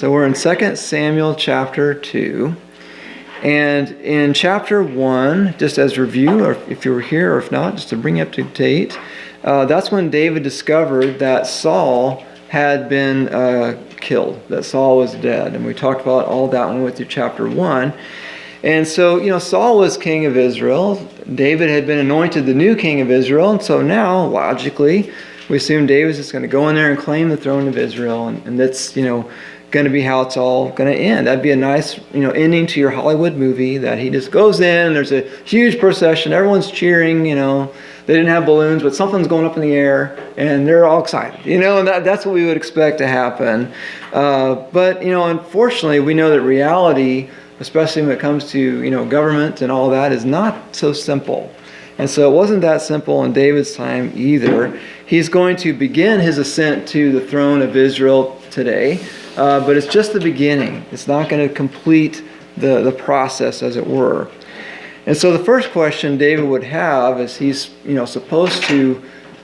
So we're in 2 Samuel chapter 2. And in chapter 1, just as review, or if you were here or if not, just to bring you up to date, that's when David discovered that Saul had been killed, that Saul was dead. And we talked about all that when we went through chapter 1. And so, Saul was king of Israel. David had been anointed the new king of Israel. And so now, logically, we assume David's just going to go in there and claim the throne of Israel. And that's, going to be how it's all going to end. That'd be a nice, ending to your Hollywood movie, that he just goes in, there's a huge procession, everyone's cheering, they didn't have balloons, but something's going up in the air, and they're all excited, and that's what we would expect to happen. But, unfortunately, we know that reality, especially when it comes to, government and all that, is not so simple. And so it wasn't that simple in David's time either. He's going to begin his ascent to the throne of Israel today. But it's just the beginning. It's not going to complete the process, as it were. And so the first question David would have, as he's supposed to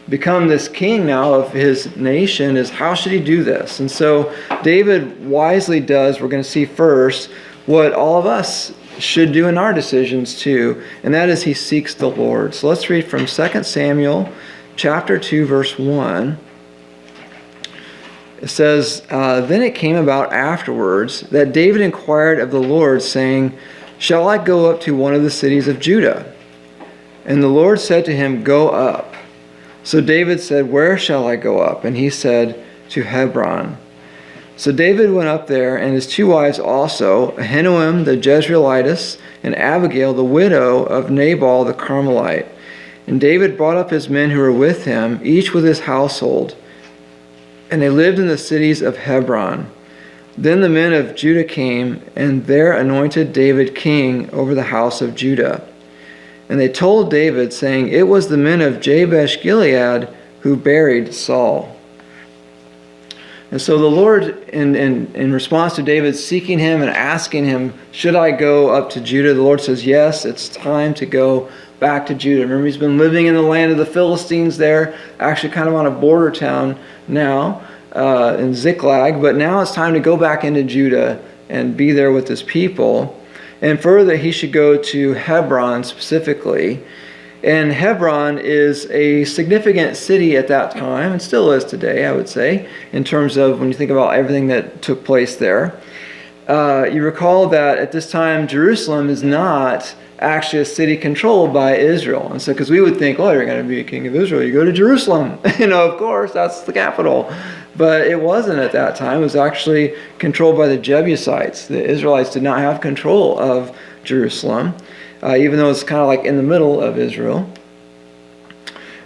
become this king now of his nation, is how should he do this? And so David wisely does, we're going to see first, what all of us should do in our decisions too, and that is he seeks the Lord. So let's read from 2 Samuel chapter 2, verse 1. It says, Then it came about afterwards that David inquired of the Lord, saying, Shall I go up to one of the cities of Judah? And the Lord said to him, Go up. So David said, Where shall I go up? And he said, To Hebron. So David went up there, and his two wives also, Ahinoam the Jezreelitess, and Abigail the widow of Nabal the Carmelite. And David brought up his men who were with him, each with his household. And they lived in the cities of Hebron. Then the men of Judah came, and there anointed David king over the house of Judah. And they told David, saying, It was the men of Jabesh Gilead who buried Saul. And so the Lord, in response to David seeking him and asking him, Should I go up to Judah? The Lord says, Yes, it's time to go back to Judah. Remember, he's been living in the land of the Philistines there, actually kind of on a border town now in Ziklag, but now it's time to go back into Judah and be there with his people. And further, he should go to Hebron specifically. And Hebron is a significant city at that time, and still is today, I would say, in terms of when you think about everything that took place there. You recall that at this time, Jerusalem is not actually a city controlled by Israel. And so, because we would think, you're going to be a king of Israel, you go to Jerusalem. Of course, that's the capital. But it wasn't at that time. It was actually controlled by the Jebusites. The Israelites did not have control of Jerusalem, even though it's kind of like in the middle of Israel.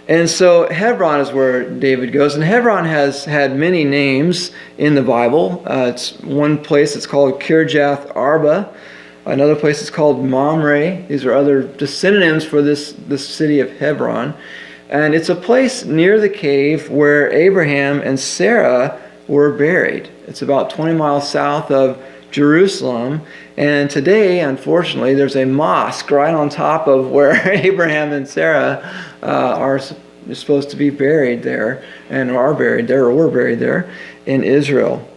And so Hebron is where David goes. And Hebron has had many names in the Bible. It's one place it's called Kirjath Arba. Another place is called Mamre. These are other just synonyms for this city of Hebron. And it's a place near the cave where Abraham and Sarah were buried. It's about 20 miles south of Jerusalem. And today, unfortunately, there's a mosque right on top of where Abraham and Sarah are supposed to be buried there, and are buried there, or were buried there in Israel.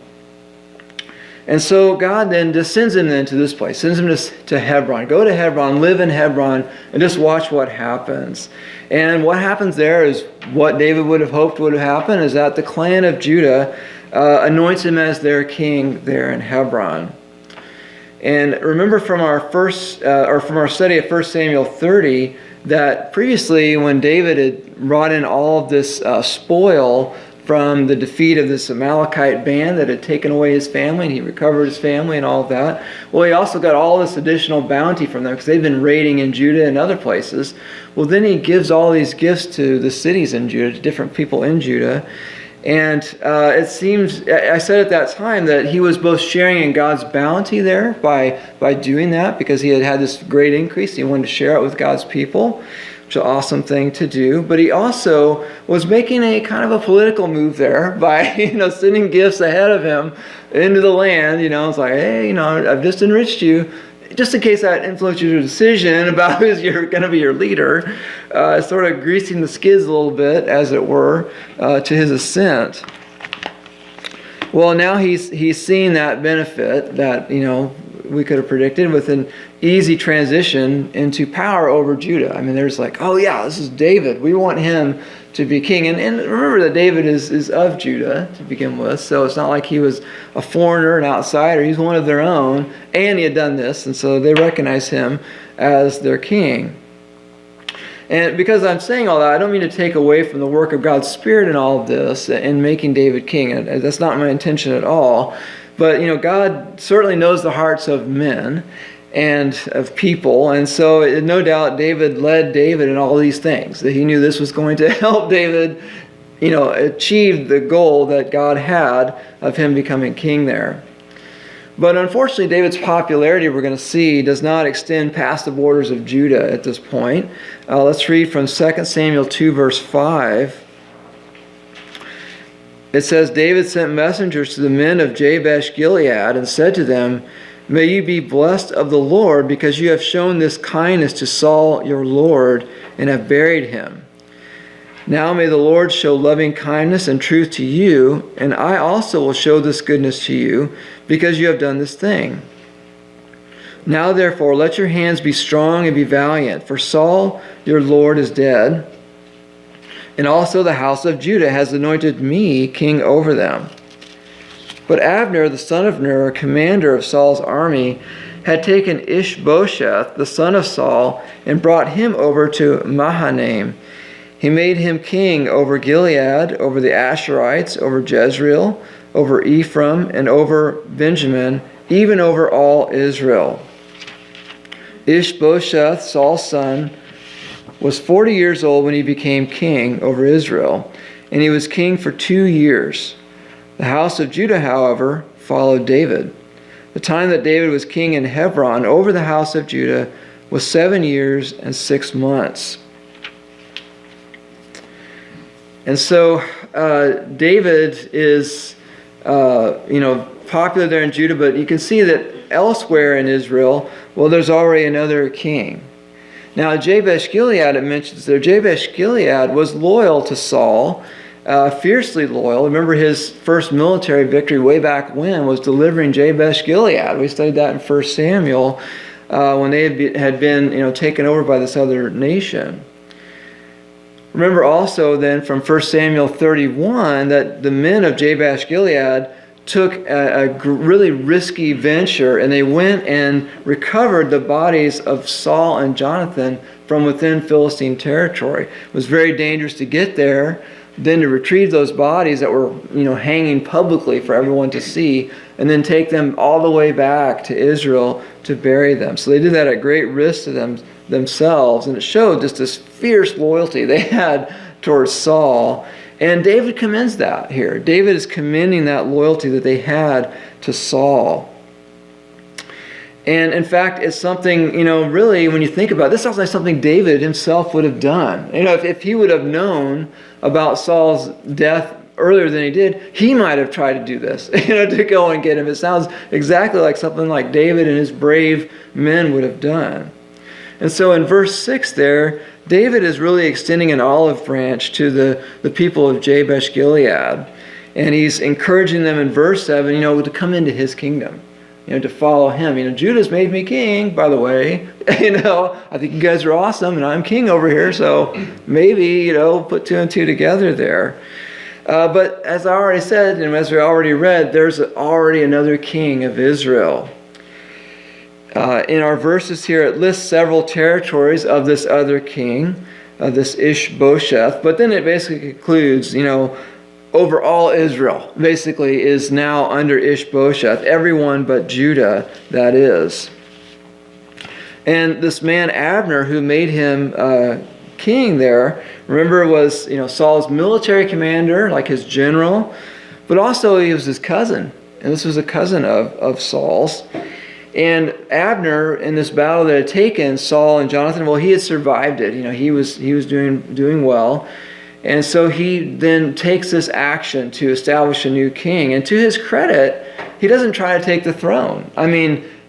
And so God then just sends him then to this place, sends him to Hebron. Go to Hebron, live in Hebron, and just watch what happens. And what happens there is what David would have hoped would have happened, is that the clan of Judah anoints him as their king there in Hebron. And remember from our from our study of 1 Samuel 30, that previously when David had brought in all of this spoil from the defeat of this Amalekite band that had taken away his family, and he recovered his family and all of that. Well, he also got all this additional bounty from them because they've been raiding in Judah and other places. Well, then he gives all these gifts to the cities in Judah, to different people in Judah. And it seems, I said at that time, that he was both sharing in God's bounty there by doing that, because he had this great increase. He wanted to share it with God's people, which is an awesome thing to do. But he also was making a kind of a political move there by, sending gifts ahead of him into the land. It's like, hey, I've just enriched you. just in case that influenced your decision about who's going to be your leader, sort of greasing the skids a little bit, as it were, to his ascent. Well, now he's seen that benefit that, we could have predicted with an easy transition into power over Judah. I mean, there's like, oh yeah, this is David. We want him to be king. And remember that David is of Judah to begin with. So it's not like he was a foreigner, an outsider. He's one of their own. And he had done this. And so they recognize him as their king. And because I'm saying all that, I don't mean to take away from the work of God's Spirit in all of this and making David king. And that's not my intention at all. But, God certainly knows the hearts of men and of people. And so no doubt David led David in all these things, that he knew this was going to help David, achieve the goal that God had of him becoming king there. But unfortunately, David's popularity, we're going to see, does not extend past the borders of Judah at this point. Let's read from 2 Samuel 2, verse 5. It says, David sent messengers to the men of Jabesh Gilead and said to them, May you be blessed of the Lord, because you have shown this kindness to Saul your Lord, and have buried him. Now may the Lord show loving kindness and truth to you, and I also will show this goodness to you, because you have done this thing. Now therefore let your hands be strong and be valiant, for Saul your Lord is dead, and also the house of Judah has anointed me king over them. But Abner, the son of Ner, commander of Saul's army, had taken Ishbosheth, the son of Saul, and brought him over to Mahanaim. He made him king over Gilead, over the Asherites, over Jezreel, over Ephraim, and over Benjamin, even over all Israel. Ishbosheth, Saul's son, was 40 years old when he became king over Israel, and he was king for 2 years. The house of Judah, however, followed David. The time that David was king in Hebron over the house of Judah was 7 years and 6 months. And so David is, popular there in Judah, but you can see that elsewhere in Israel, well, there's already another king. Now, Jabesh Gilead, it mentions there, Jabesh Gilead was loyal to Saul, fiercely loyal. Remember his first military victory way back when was delivering Jabesh Gilead. We studied that in 1 Samuel when they had been taken over by this other nation. Remember also then from 1 Samuel 31 that the men of Jabesh Gilead took a really risky venture, and they went and recovered the bodies of Saul and Jonathan from within Philistine territory. It was very dangerous to get there, then to retrieve those bodies that were hanging publicly for everyone to see, and then take them all the way back to Israel to bury them. So they did that at great risk to themselves, and it showed just this fierce loyalty they had towards Saul. And David commends that here. David is commending that loyalty that they had to Saul. And in fact, it's something, really, when you think about it, this sounds like something David himself would have done. If he would have known about Saul's death earlier than he did, he might have tried to do this, to go and get him. It sounds exactly like something like David and his brave men would have done. And so in verse 6 there, David is really extending an olive branch to the people of Jabesh Gilead. And he's encouraging them in verse 7, to come into his kingdom, to follow him. Judah's made me king, by the way. I think you guys are awesome, and I'm king over here, so maybe, put 2 and 2 together there. But as I already said, and as we already read, there's already another king of Israel. In our verses here, it lists several territories of this other king, this Ishbosheth, but then it basically concludes, over all Israel, basically, is now under Ishbosheth, everyone but Judah, that is. And this man Abner, who made him king there, remember, was Saul's military commander, like his general, but also he was his cousin, and this was a cousin of Saul's. And Abner, in this battle that had taken Saul and Jonathan, well, he had survived it. He was doing well. And so he then takes this action to establish a new king. And to his credit, he doesn't try to take the throne.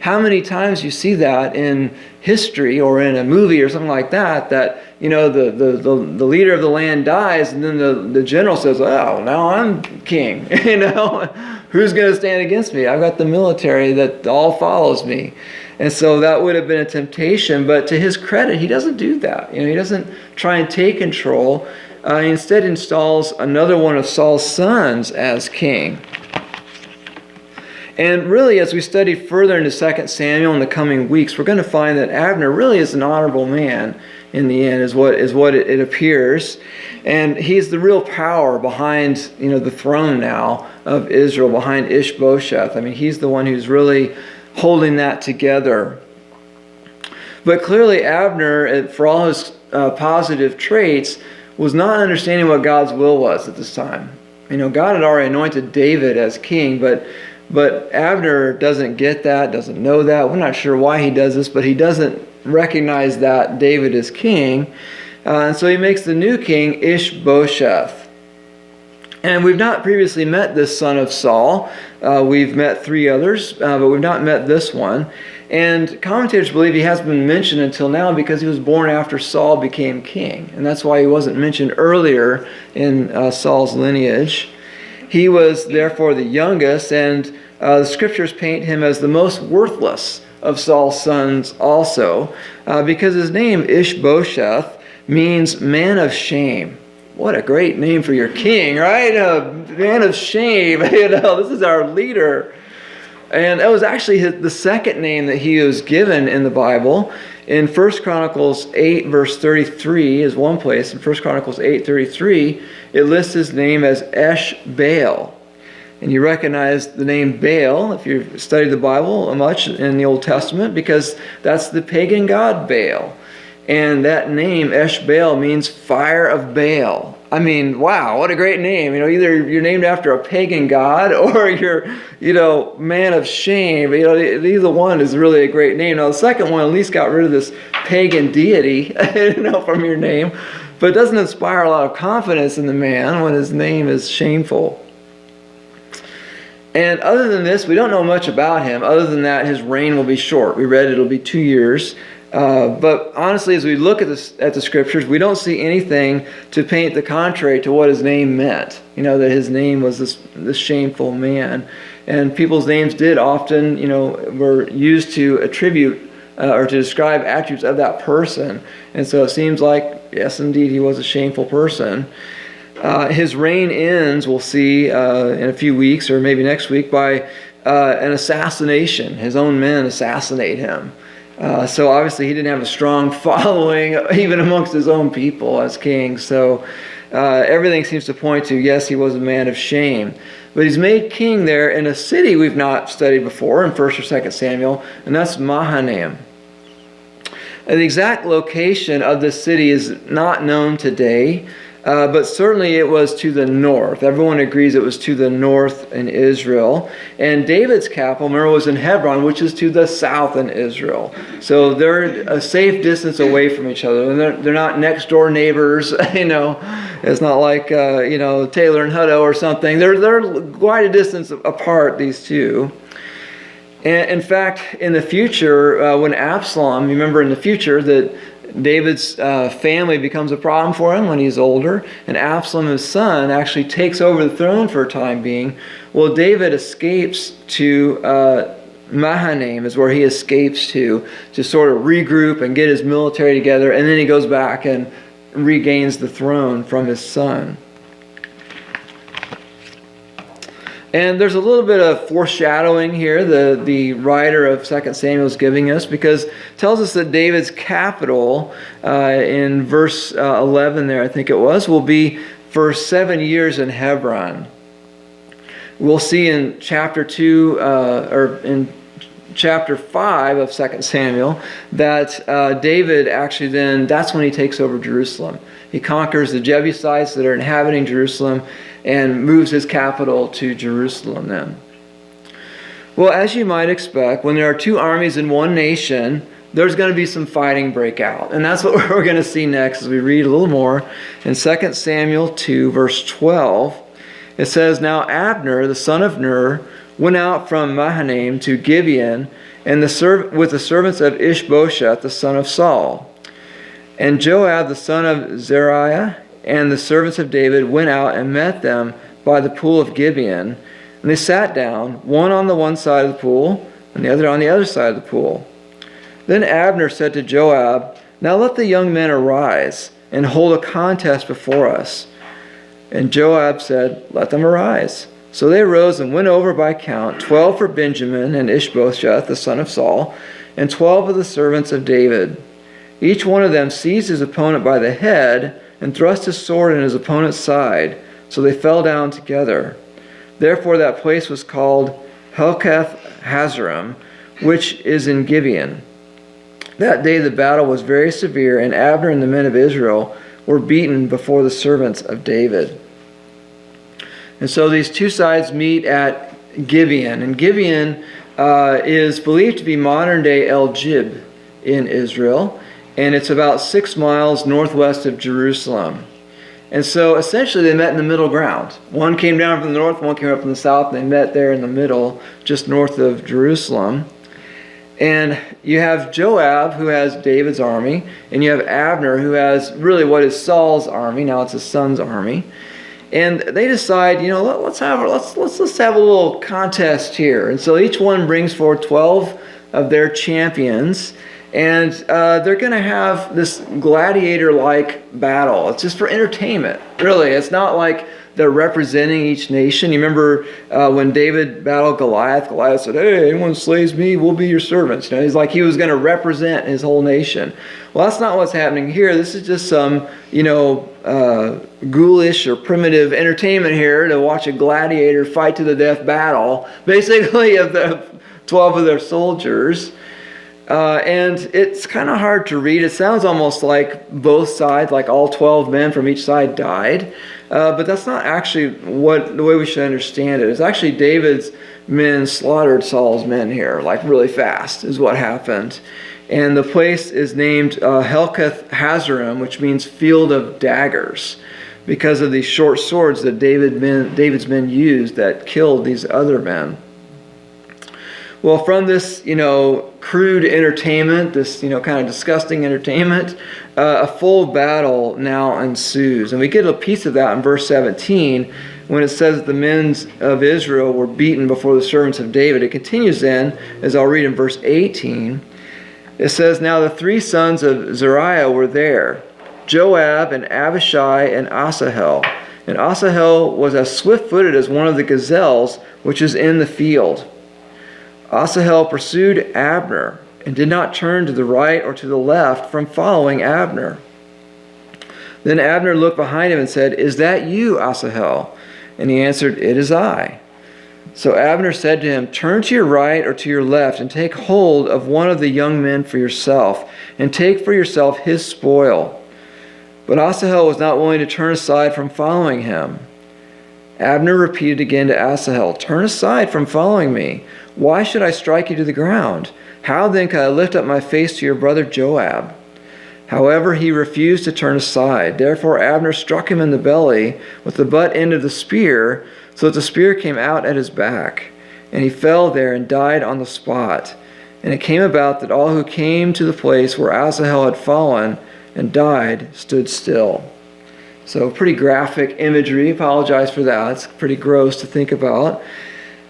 how many times you see that in history or in a movie or something like that, that, you know, the leader of the land dies, and then the general says, oh, now I'm king. You know, who's going to stand against me? I've got the military that all follows me. And so that would have been a temptation, but to his credit, he doesn't do that. You know, he doesn't try and take control. He instead installs another one of Saul's sons as king. And really, as we study further into 2 Samuel in the coming weeks, we're going to find that Abner really is an honorable man in the end, is what it appears. And he's the real power behind, you know, the throne now of Israel, behind Ishbosheth. I mean, he's the one who's really holding that together. But clearly, Abner, for all his positive traits, was not understanding what God's will was at this time. You know, God had already anointed David as king, but Abner doesn't get that, doesn't know that. We're not sure why he does this, but he doesn't recognize that David is king. And so he makes the new king Ishbosheth. And we've not previously met this son of Saul. We've met 3 others, but we've not met this one. And commentators believe he hasn't been mentioned until now because he was born after Saul became king. And that's why he wasn't mentioned earlier in Saul's lineage. He was therefore the youngest, and the scriptures paint him as the most worthless of Saul's sons also, because his name, Ishbosheth, means man of shame. What a great name for your king, right? Man of shame. You know, this is our leader. And that was actually the second name that he was given in the Bible. In 1 Chronicles 8, verse 33 is one place. In 1 Chronicles 8:33, it lists his name as Esh-Baal. And you recognize the name Baal if you've studied the Bible much in the Old Testament, because that's the pagan god Baal. And that name, Esh-Baal, means fire of Baal. I mean, wow, what a great name. You know, either you're named after a pagan god or you're, you know, man of shame. You know, either one is really a great name. Now, the second one at least got rid of this pagan deity, you know, from your name. But it doesn't inspire a lot of confidence in the man when his name is shameful. And other than this, we don't know much about him. Other than that, his reign will be short. We read it'll be 2 years. But honestly, as we look at the scriptures, we don't see anything to paint the contrary to what his name meant. You know, that his name was this shameful man. And people's names did often, you know, were used to attribute or to describe attributes of that person. And so it seems like, yes, indeed, he was a shameful person. His reign ends, we'll see in a few weeks or maybe next week, by an assassination. His own men assassinate him. So obviously he didn't have a strong following even amongst his own people as king. So everything seems to point to, yes, he was a man of shame. But he's made king there in a city we've not studied before in 1st or 2nd Samuel, and that's Mahanaim. The exact location of this city is not known today. But certainly it was to the north. Everyone agrees it was to the north in Israel. And David's capital, remember, was in Hebron, which is to the south in Israel. So they're a safe distance away from each other. And they're not next door neighbors, you know. It's not like, you know, Taylor and Hutto or something. They're quite a distance apart, these two. And in fact, in the future, when Absalom, you remember in the future that David's family becomes a problem for him when he's older, and Absalom, his son, actually takes over the throne for a time being. Well, David escapes to Mahanaim, is where he escapes to sort of regroup and get his military together, and then he goes back and regains the throne from his son. And there's a little bit of foreshadowing here the writer of 2 Samuel is giving us, because it tells us that David's capital in verse 11 there, I think it was, will be for 7 years in Hebron. We'll see in chapter 2 or in chapter 5 of 2 Samuel that David actually then, that's when he takes over Jerusalem. He conquers the Jebusites that are inhabiting Jerusalem and moves his capital to Jerusalem then. Well, as you might expect, when there are two armies in one nation, there's going to be some fighting break out. And that's what we're going to see next as we read a little more. In 2 Samuel 2, verse 12, it says, "Now Abner, the son of Ner, went out from Mahanaim to Gibeon with the servants of Ishbosheth, the son of Saul. And Joab, the son of Zeruiah, and the servants of David went out and met them by the pool of Gibeon. And they sat down, one on the one side of the pool, and the other on the other side of the pool. Then Abner said to Joab, "Now let the young men arise, and hold a contest before us." And Joab said, "Let them arise." So they arose and went over by count, 12 for Benjamin and Ishbosheth, the son of Saul, and 12 of the servants of David. Each one of them seized his opponent by the head and thrust his sword in his opponent's side. So they fell down together. Therefore that place was called Helkath Hazarim, which is in Gibeon. That day the battle was very severe, and Abner and the men of Israel were beaten before the servants of David. And so these two sides meet at Gibeon. And Gibeon is believed to be modern-day El Jib in Israel. And it's about 6 miles northwest of Jerusalem. And so essentially they met in the middle ground. One came down from the north, one came up from the south, and they met there in the middle, just north of Jerusalem. And you have Joab, who has David's army, and you have Abner, who has really what is Saul's army. Now it's his son's army. And they decide, let's have a little contest here. And so each one brings forward 12 of their champions, and they're going to have this gladiator-like battle. It's just for entertainment, really. It's not like they're representing each nation. You remember when David battled Goliath? Goliath said, "Hey, anyone slays me, we'll be your servants." He's like he was going to represent his whole nation. Well, that's not what's happening here. This is just some, ghoulish or primitive entertainment here to watch a gladiator fight to the death battle, basically, of the 12 of their soldiers. And it's kind of hard to read. It sounds almost like both sides, like all 12 men from each side died. But that's not actually the way we should understand it. It's actually David's men slaughtered Saul's men here, like really fast is what happened. And the place is named Helkath Hazarim, which means field of daggers, because of these short swords that David's men used that killed these other men. Well, from this, crude entertainment, this, kind of disgusting entertainment, a full battle now ensues. And we get a piece of that in verse 17 when it says that the men of Israel were beaten before the servants of David. It continues then, as I'll read in verse 18. It says, "Now the 3 sons of Zeruiah were there, Joab and Abishai and Asahel. And Asahel was as swift-footed as one of the gazelles which is in the field. Asahel pursued Abner and did not turn to the right or to the left from following Abner. Then Abner looked behind him and said, 'Is that you, Asahel?' And he answered, 'It is I.' So Abner said to him, 'Turn to your right or to your left and take hold of one of the young men for yourself, and take for yourself his spoil.' But Asahel was not willing to turn aside from following him. Abner repeated again to Asahel, 'Turn aside from following me. Why should I strike you to the ground? How then can I lift up my face to your brother Joab?' However, he refused to turn aside. Therefore Abner struck him in the belly with the butt end of the spear, so that the spear came out at his back. And he fell there and died on the spot. And it came about that all who came to the place where Asahel had fallen and died stood still." So pretty graphic imagery. Apologize for that. It's pretty gross to think about.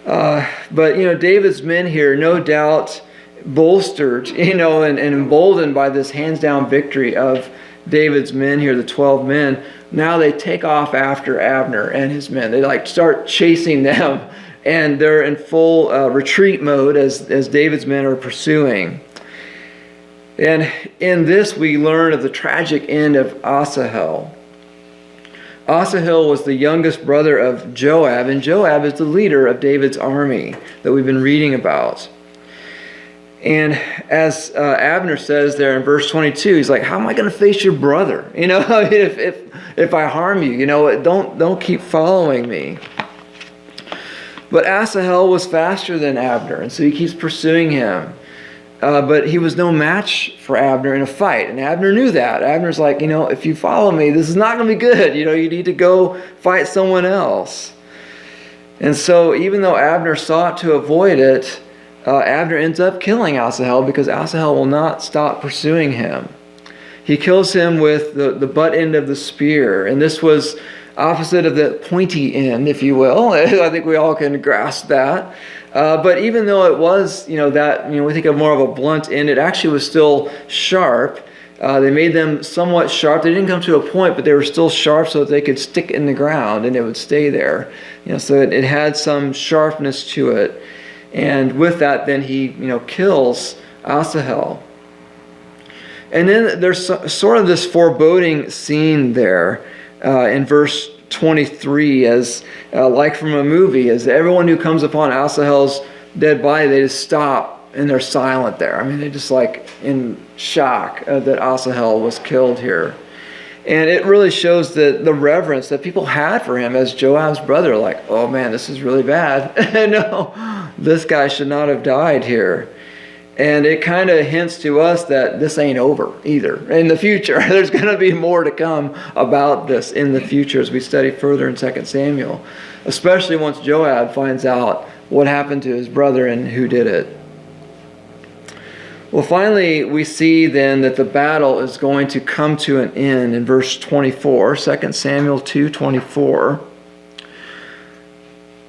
But, David's men here, no doubt bolstered, and emboldened by this hands-down victory of David's men here, the 12 men. Now they take off after Abner and his men. They start chasing them, and they're in full retreat mode as David's men are pursuing. And in this we learn of the tragic end of Asahel. Asahel was the youngest brother of Joab, and Joab is the leader of David's army that we've been reading about. And as Abner says there in verse 22, he's like, "How am I going to face your brother? If I harm you, don't keep following me." But Asahel was faster than Abner, and so he keeps pursuing him. But he was no match for Abner in a fight. And Abner knew that. Abner's like, if you follow me, this is not going to be good. You need to go fight someone else. And so even though Abner sought to avoid it, Abner ends up killing Asahel because Asahel will not stop pursuing him. He kills him with the butt end of the spear. And this was opposite of the pointy end, if you will. I think we all can grasp that. But even though it was, we think of more of a blunt end, it actually was still sharp. They made them somewhat sharp. They didn't come to a point, but they were still sharp so that they could stick in the ground and it would stay there. So it had some sharpness to it. And with that, then he, kills Asahel. And then there's sort of this foreboding scene there in verse 23, as like from a movie, as everyone who comes upon Asahel's dead body, they just stop and they're silent there. I mean, they're just like in shock that Asahel was killed here. And it really shows the reverence that people had for him as Joab's brother. Like, oh man, this is really bad. No, this guy should not have died here. And it kind of hints to us that this ain't over either. In the future, there's going to be more to come about this in the future as we study further in 2 Samuel. Especially once Joab finds out what happened to his brother and who did it. Well, finally, we see then that the battle is going to come to an end in verse 24, 2 Samuel 2:24.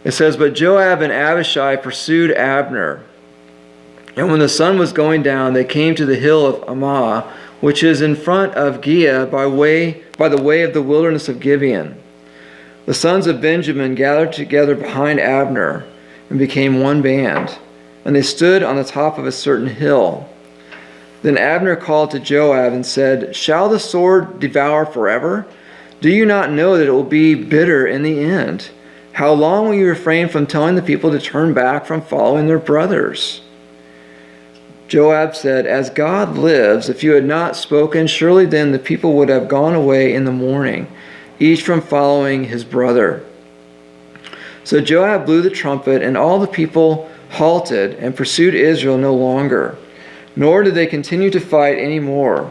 It says, "But Joab and Abishai pursued Abner. And when the sun was going down, they came to the hill of Ammah, which is in front of Giah by the way of the wilderness of Gibeon. The sons of Benjamin gathered together behind Abner and became one band, and they stood on the top of a certain hill. Then Abner called to Joab and said, 'Shall the sword devour forever? Do you not know that it will be bitter in the end? How long will you refrain from telling the people to turn back from following their brothers?' Joab said, 'As God lives, if you had not spoken, surely then the people would have gone away in the morning, each from following his brother.' So Joab blew the trumpet, and all the people halted and pursued Israel no longer, nor did they continue to fight any more.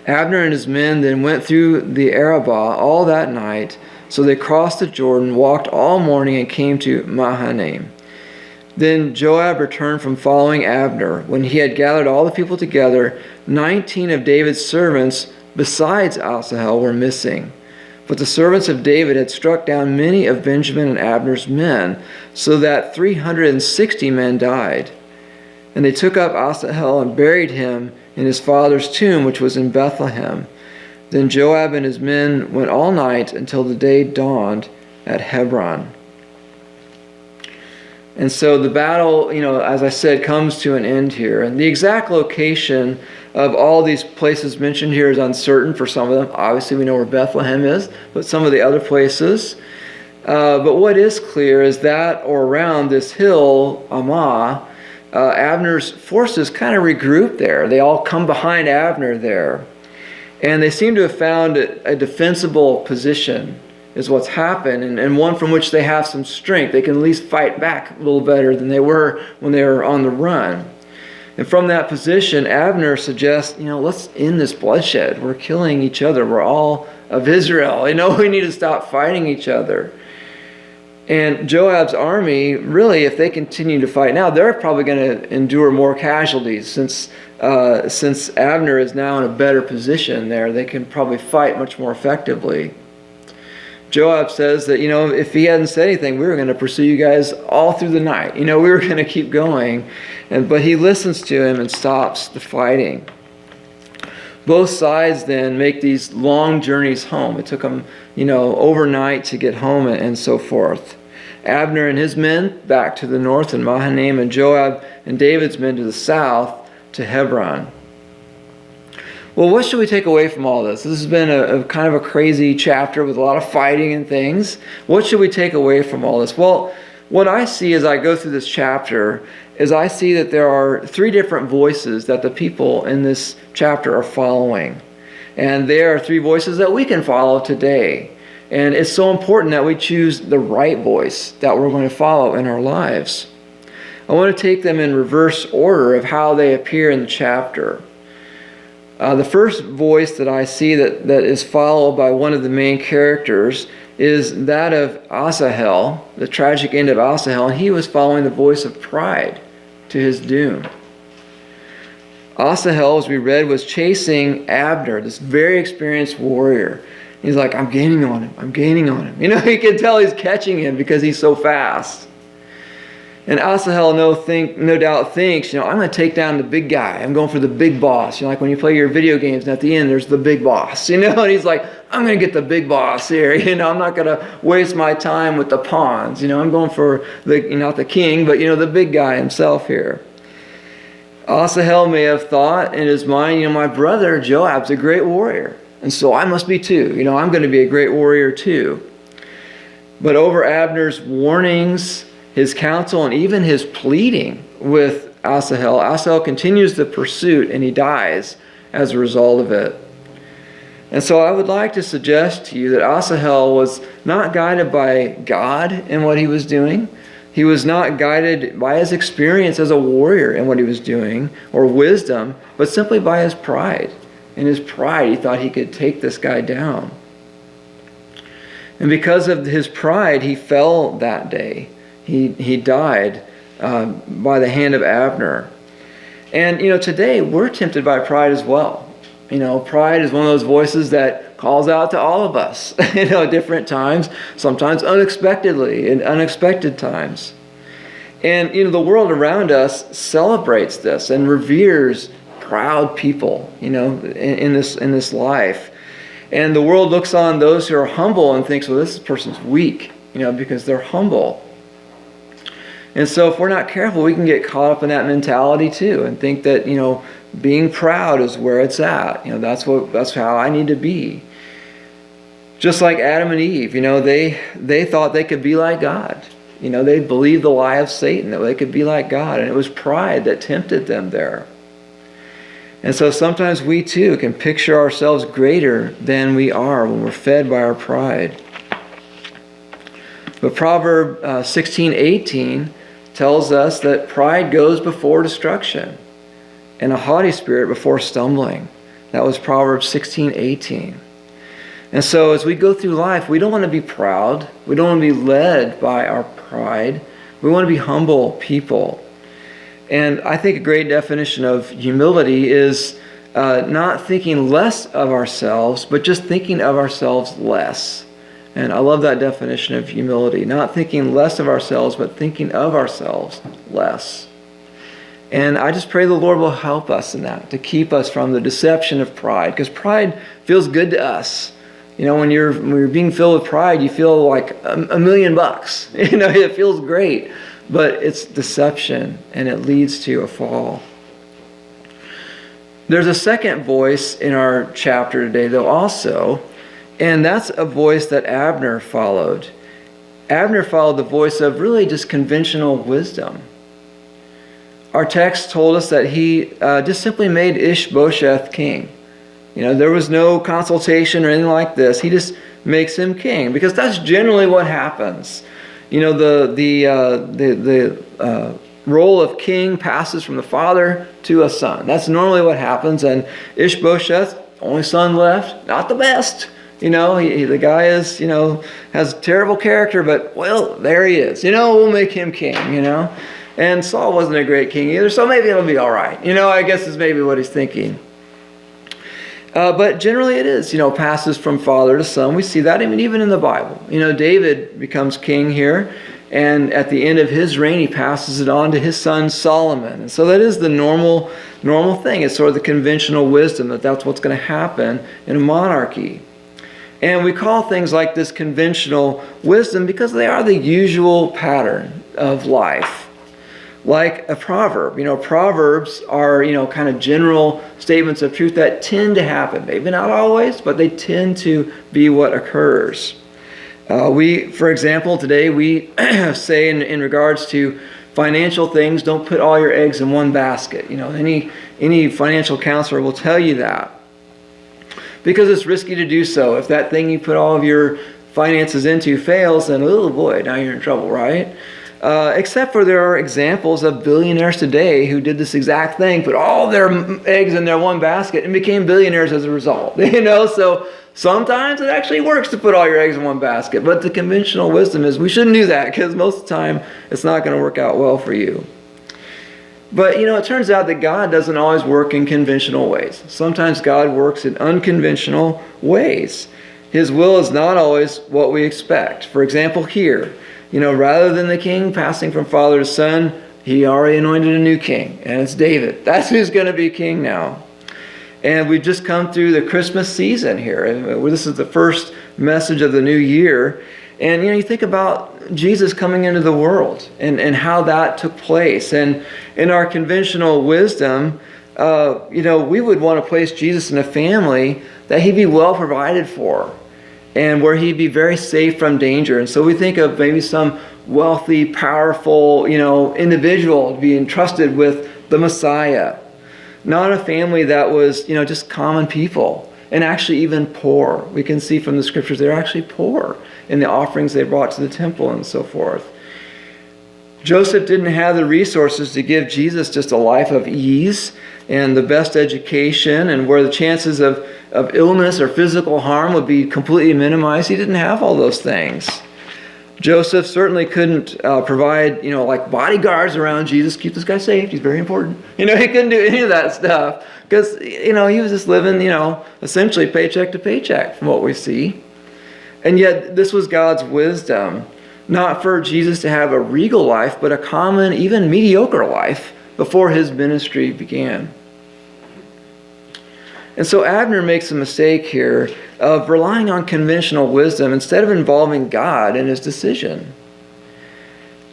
Abner and his men then went through the Arabah all that night, so they crossed the Jordan, walked all morning, and came to Mahanaim. Then Joab returned from following Abner. When he had gathered all the people together, 19 of David's servants besides Asahel were missing. But the servants of David had struck down many of Benjamin and Abner's men, so that 360 men died. And they took up Asahel and buried him in his father's tomb, which was in Bethlehem. Then Joab and his men went all night until the day dawned at Hebron." And so the battle, as I said, comes to an end here. And the exact location of all these places mentioned here is uncertain for some of them. Obviously, we know where Bethlehem is, but some of the other places. But what is clear is that, or around this hill, Ammah, Abner's forces kind of regroup there. They all come behind Abner there. And they seem to have found a defensible position is what's happened, and one from which they have some strength. They can at least fight back a little better than they were when they were on the run. And from that position, Abner suggests, let's end this bloodshed. We're killing each other. We're all of Israel. We need to stop fighting each other. And Joab's army, really, if they continue to fight now, they're probably going to endure more casualties since Abner is now in a better position there. They can probably fight much more effectively. Joab says that, if he hadn't said anything, we were going to pursue you guys all through the night. We were going to keep going. But he listens to him and stops the fighting. Both sides then make these long journeys home. It took them, overnight to get home and so forth. Abner and his men back to the north in Mahanaim, and Joab and David's men to the south to Hebron. Well, what should we take away from all this? This has been a kind of a crazy chapter with a lot of fighting and things. What should we take away from all this? Well, what I see as I go through this chapter is I see that there are 3 different voices that the people in this chapter are following. And there are 3 voices that we can follow today. And it's so important that we choose the right voice that we're going to follow in our lives. I want to take them in reverse order of how they appear in the chapter. The first voice that I see that is followed by one of the main characters is that of Asahel, the tragic end of Asahel, and he was following the voice of pride to his doom. Asahel, as we read, was chasing Abner, this very experienced warrior. He's like, I'm gaining on him. I'm gaining on him. You can tell he's catching him because he's so fast. And Asahel no doubt thinks, I'm going to take down the big guy. I'm going for the big boss. Like when you play your video games and at the end there's the big boss. And he's like, I'm going to get the big boss here. I'm not going to waste my time with the pawns. I'm going for not the king, but the big guy himself here. Asahel may have thought in his mind, my brother Joab's a great warrior. And so I must be too. I'm going to be a great warrior too. But over Abner's warnings, his counsel, and even his pleading with Asahel continues the pursuit, and he dies as a result of it. And so I would like to suggest to you that Asahel was not guided by God in what he was doing. He was not guided by his experience as a warrior in what he was doing, or wisdom, but simply by his pride. In his pride, he thought he could take this guy down. And because of his pride, he fell that day. He died by the hand of Abner. And, today we're tempted by pride as well. Pride is one of those voices that calls out to all of us, at different times, sometimes unexpectedly, in unexpected times. And, the world around us celebrates this and reveres proud people, in this life. And the world looks on those who are humble and thinks, well, this person's weak, because they're humble. And so if we're not careful, we can get caught up in that mentality too and think that, being proud is where it's at. That's how I need to be. Just like Adam and Eve, they thought they could be like God. They believed the lie of Satan, that they could be like God. And it was pride that tempted them there. And so sometimes we too can picture ourselves greater than we are when we're fed by our pride. But Proverb 16:18 tells us that pride goes before destruction and a haughty spirit before stumbling. That was Proverbs 16:18. And so as we go through life, we don't want to be proud. We don't want to be led by our pride. We want to be humble people. And I think a great definition of humility is not thinking less of ourselves, but just thinking of ourselves less. And I love that definition of humility. Not thinking less of ourselves, but thinking of ourselves less. And I just pray the Lord will help us in that, to keep us from the deception of pride. Because pride feels good to us. When you're being filled with pride, you feel like $1 million. It feels great. But it's deception, and it leads to a fall. There's a second voice in our chapter today, though, also. And that's a voice that Abner followed. Abner followed the voice of really just conventional wisdom. Our text told us that he just simply made Ishbosheth king. There was no consultation or anything like this. He just makes him king, because that's generally what happens. The role of king passes from the father to a son. That's normally what happens. And Ishbosheth, only son left, not the best. The guy is, has terrible character, but, well, there he is. We'll make him king, And Saul wasn't a great king either, so maybe it'll be all right. I guess is maybe what he's thinking. But generally it is, passes from father to son. We see that even in the Bible. David becomes king here, and at the end of his reign, he passes it on to his son Solomon. And so that is the normal thing. It's sort of the conventional wisdom that's what's going to happen in a monarchy. And we call things like this conventional wisdom because they are the usual pattern of life. Like a proverb. Proverbs are, kind of general statements of truth that tend to happen. Maybe not always, but they tend to be what occurs. For example, today we say in regards to financial things, don't put all your eggs in one basket. Any financial counselor will tell you that. Because it's risky to do so. If that thing you put all of your finances into fails, then, oh boy, now you're in trouble, right? Except for there are examples of billionaires today who did this exact thing, put all their eggs in their one basket and became billionaires as a result. So sometimes it actually works to put all your eggs in one basket, but the conventional wisdom is we shouldn't do that because most of the time it's not going to work out well for you. But, it turns out that God doesn't always work in conventional ways. Sometimes God works in unconventional ways. His will is not always what we expect. For example, here, rather than the king passing from father to son, he already anointed a new king, and it's David. That's who's going to be king now. And we've just come through the Christmas season here. And this is the first message of the new year. And, you think about Jesus coming into the world and how that took place. And in our conventional wisdom, we would want to place Jesus in a family that he'd be well provided for and where he'd be very safe from danger. And so we think of maybe some wealthy, powerful, individual being entrusted with the Messiah. Not a family that was, just common people and actually even poor. We can see from the scriptures they're actually poor in the offerings they brought to the temple and so forth. Joseph didn't have the resources to give Jesus just a life of ease and the best education and where the chances of illness or physical harm would be completely minimized. He didn't have all those things. Joseph certainly couldn't provide, like bodyguards around Jesus. Keep this guy safe. He's very important. He couldn't do any of that stuff because, he was just living, essentially paycheck to paycheck from what we see. And yet this was God's wisdom, not for Jesus to have a regal life, but a common, even mediocre life before his ministry began. And so Abner makes a mistake here of relying on conventional wisdom instead of involving God in his decision.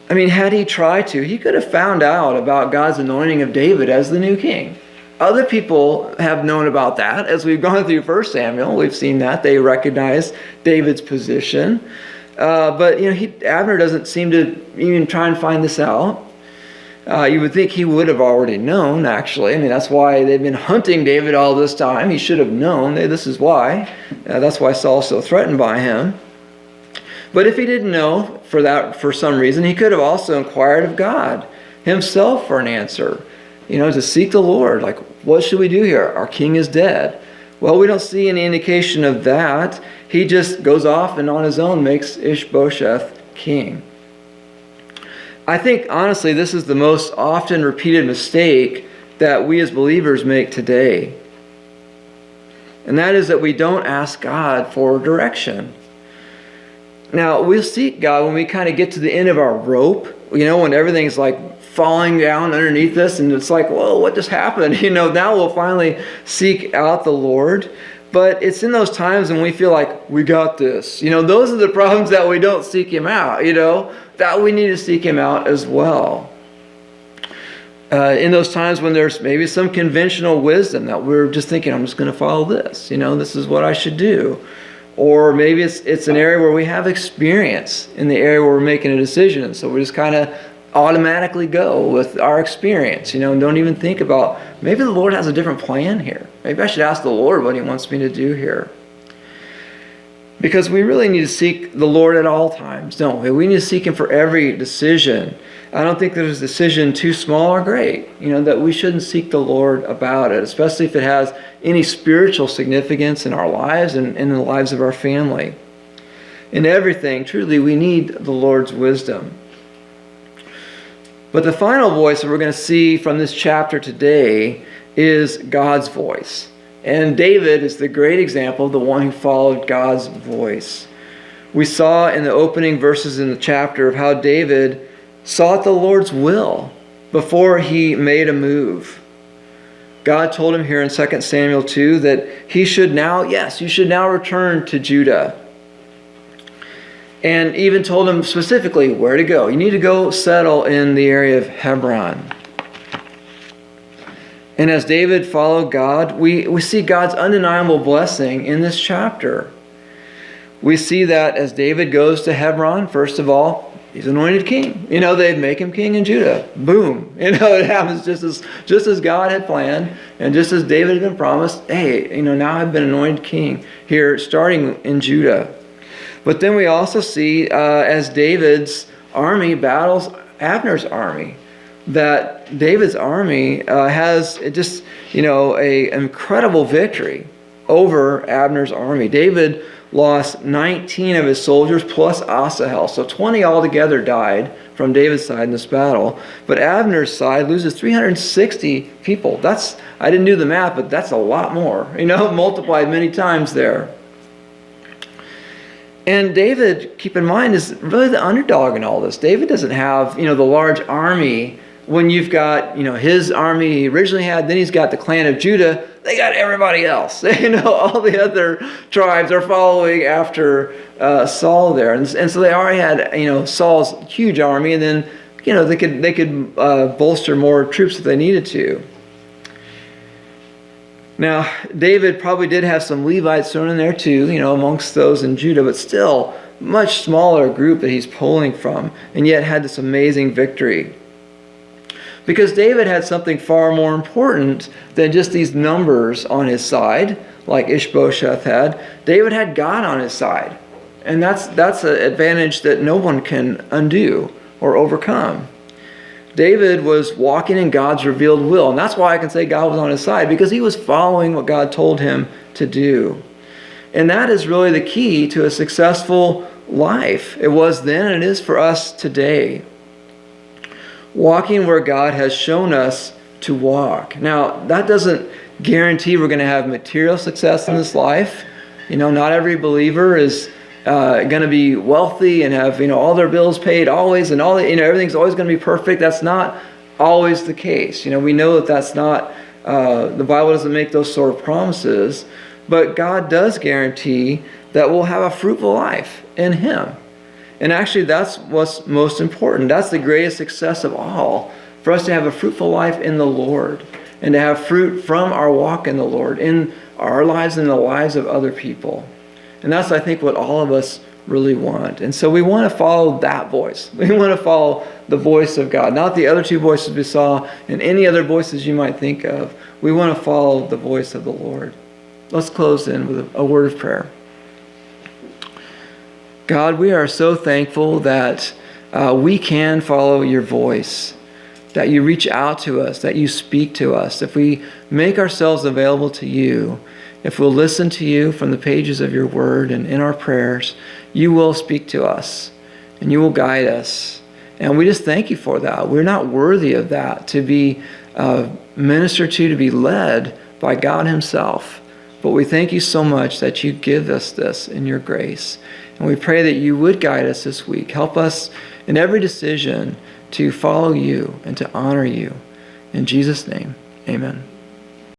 Had he tried to, he could have found out about God's anointing of David as the new king. Other people have known about that. As we've gone through 1 Samuel, we've seen that. They recognize David's position. But Abner doesn't seem to even try and find this out. You would think he would have already known, actually. That's why they've been hunting David all this time. He should have known. This is why. That's why Saul's so threatened by him. But if he didn't know for some reason, he could have also inquired of God himself for an answer. To seek the Lord. Like, what should we do here? Our king is dead. Well, we don't see any indication of that. He just goes off and on his own makes Ishbosheth king. I think, honestly, this is the most often repeated mistake that we as believers make today. And that is that we don't ask God for direction. Now, we'll seek God when we kind of get to the end of our rope, when everything's like falling down underneath us and it's like, whoa, what just happened? Now we'll finally seek out the Lord. But it's in those times when we feel like we got this. Those are the problems that we don't seek him out, that we need to seek him out as well. In those times when there's maybe some conventional wisdom that we're just thinking, I'm just going to follow this. This is what I should do. Or maybe it's an area where we have experience in the area where we're making a decision. And so we just kind of automatically go with our experience, and don't even think about, maybe the Lord has a different plan here. Maybe I should ask the Lord what he wants me to do here. Because we really need to seek the Lord at all times, don't we? We need to seek him for every decision. I don't think there's a decision too small or great, that we shouldn't seek the Lord about it, especially if it has any spiritual significance in our lives and in the lives of our family. In everything, truly, we need the Lord's wisdom. But the final voice that we're going to see from this chapter today is God's voice. And David is the great example of the one who followed God's voice. We saw in the opening verses in the chapter of how David sought the Lord's will before he made a move. God told him here in 2 Samuel 2 that you should now return to Judah. And even told him specifically where to go. You need to go settle in the area of Hebron. And as David followed God, we see God's undeniable blessing in this chapter. We see that as David goes to Hebron, first of all, he's anointed king. They'd make him king in Judah. Boom. It happens just as God had planned and just as David had been promised. Hey, now I've been anointed king here starting in Judah. But then we also see as David's army battles Abner's army. That David's army has just, a incredible victory over Abner's army. David lost 19 of his soldiers plus Asahel. So 20 altogether died from David's side in this battle. But Abner's side loses 360 people. I didn't do the math, but that's a lot more. Multiplied many times there. And David, keep in mind, is really the underdog in all this. David doesn't have, the large army. When you've got, his army he originally had, then he's got the clan of Judah. They got everybody else. All the other tribes are following after Saul there. And so they already had, Saul's huge army, and then, they could bolster more troops if they needed to. Now, David probably did have some Levites thrown in there too, amongst those in Judah, but still much smaller group that he's pulling from, and yet had this amazing victory. Because David had something far more important than just these numbers on his side, like Ishbosheth had. David had God on his side. And that's an advantage that no one can undo or overcome. David was walking in God's revealed will. And that's why I can say God was on his side, because he was following what God told him to do. And that is really the key to a successful life. It was then and it is for us today. Walking where God has shown us to walk. Now, that doesn't guarantee we're going to have material success in this life. Not every believer is going to be wealthy and have, all their bills paid always, and everything's always going to be perfect. That's not always the case. We know that that's not, the Bible doesn't make those sort of promises, but God does guarantee that we'll have a fruitful life in Him. And actually, that's what's most important. That's the greatest success of all, for us to have a fruitful life in the Lord and to have fruit from our walk in the Lord, in our lives and the lives of other people. And that's, I think, what all of us really want. And so we want to follow that voice. We want to follow the voice of God, not the other two voices we saw and any other voices you might think of. We want to follow the voice of the Lord. Let's close in with a word of prayer. God, we are so thankful that we can follow your voice, that you reach out to us, that you speak to us. If we make ourselves available to you, if we'll listen to you from the pages of your word and in our prayers, you will speak to us and you will guide us. And we just thank you for that. We're not worthy of that, to be ministered to be led by God himself. But we thank you so much that you give us this in your grace. And we pray that you would guide us this week. Help us in every decision to follow you and to honor you. In Jesus' name, amen.